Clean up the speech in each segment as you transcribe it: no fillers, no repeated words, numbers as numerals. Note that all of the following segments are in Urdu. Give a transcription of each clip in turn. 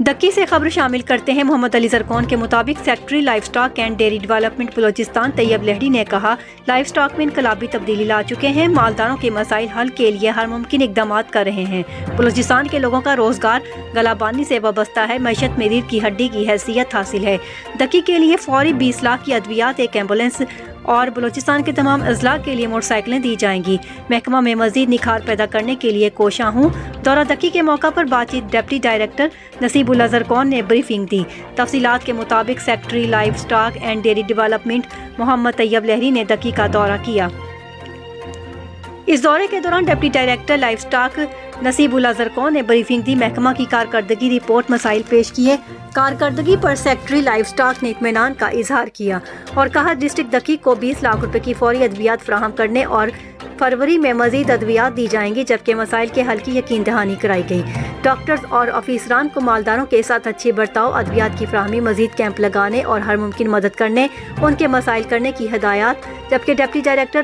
دکی سے خبر شامل کرتے ہیں۔ محمد علی زرکون کے مطابق secretary livestock and dairy development Balochistan Tayyab Lehri نے کہا، لائف سٹاک میں انقلابی تبدیلی لا چکے ہیں، مالداروں کے مسائل حل کے لیے ہر ممکن اقدامات کر رہے ہیں۔ بلوچستان کے لوگوں کا روزگار گلابانی سے وابستہ ہے، معیشت میں ریڑھ کی ہڈی کی حیثیت حاصل ہے۔ دکی کے لیے فوری 20 لاکھ کی ادویات، ایک ایمبولینس اور بلوچستان کے تمام اضلاع کے لیے موٹر سائیکلیں دی جائیں گی۔ محکمہ میں مزید نکھار پیدا کرنے کے لیے کوشاں ہوں۔ دورہ دکی کے موقع پر بات چیت ڈپٹی ڈائریکٹر نصیب اللہ زرکون نے بریفنگ دی۔ تفصیلات کے مطابق secretary livestock and dairy development Muhammad Tayyab Lehri نے دکی کا دورہ کیا۔ اس دورے کے دوران ڈپٹی ڈائریکٹر لائف سٹاک نصیب اللہ زرکون نے بریفنگ دی، محکمہ کی کارکردگی رپورٹ، مسائل پیش کیے۔ کارکردگی پر سیکٹری لائف سٹاک نے اطمینان کا اظہار کیا اور کہا ڈسٹرکٹ دکی کو 20 لاکھ روپے کی فوری ادویات فراہم کرنے اور فروری میں مزید ادویات دی جائیں گی، جبکہ مسائل کے حل کی یقین دہانی کرائی گئی۔ ڈاکٹرز اور آفیسران کو مالداروں کے ساتھ اچھی برتاؤ، ادویات کی فراہمی، مزید کیمپ لگانے اور ہر ممکن مدد کرنے، ان کے مسائل کرنے کی ہدایات، جبکہ ڈپٹی ڈائریکٹر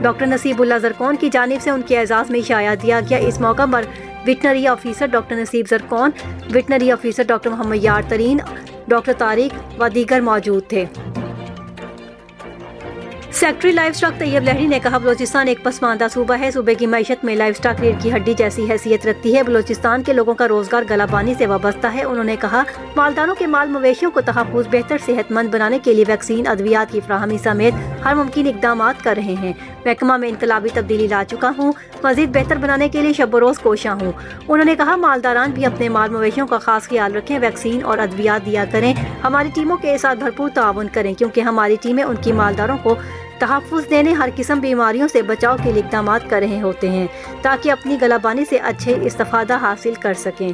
ڈاکٹر نصیب اللہ زرکون کی جانب سے ان کے اعزاز میں اشاعہ دیا گیا۔ اس موقع پر ویٹنری آفیسر ڈاکٹر نصیب زرکون، ویٹنری آفیسر ڈاکٹر محمد یار ترین، ڈاکٹر طارق و دیگر موجود تھے۔ سیکٹری لائف سٹاک طیب لہڑی نے کہا، بلوچستان ایک پسماندہ صوبہ ہے، صوبے کی معیشت میں لائف سٹاک ریڑھ کی ہڈی جیسی حیثیت رکھتی ہے۔ بلوچستان کے لوگوں کا روزگار گلابانی سے وابستہ ہے۔ انہوں نے کہا، مالداروں کے مال مویشیوں کو تحفظ، بہتر صحت مند بنانے کے لیے ویکسین، ادویات کی فراہمی سمیت ہر ممکن اقدامات کر رہے ہیں۔ محکمہ میں انقلابی تبدیلی لا چکا ہوں، مزید بہتر بنانے کے لیے شب و روز کوشاں ہوں۔ انہوں نے کہا، مالداران بھی اپنے مال مویشیوں کا خاص خیال رکھیں، ویکسین اور ادویات دیا کریں، ہماری ٹیموں کے ساتھ بھرپور تعاون کریں، کیونکہ ہماری ٹیمیں ان کی مالداروں کو تحفظ دینے، ہر قسم بیماریوں سے بچاؤ کے لیے اقدامات کر رہے ہوتے ہیں، تاکہ اپنی گلابانی سے اچھے استفادہ حاصل کر سکیں۔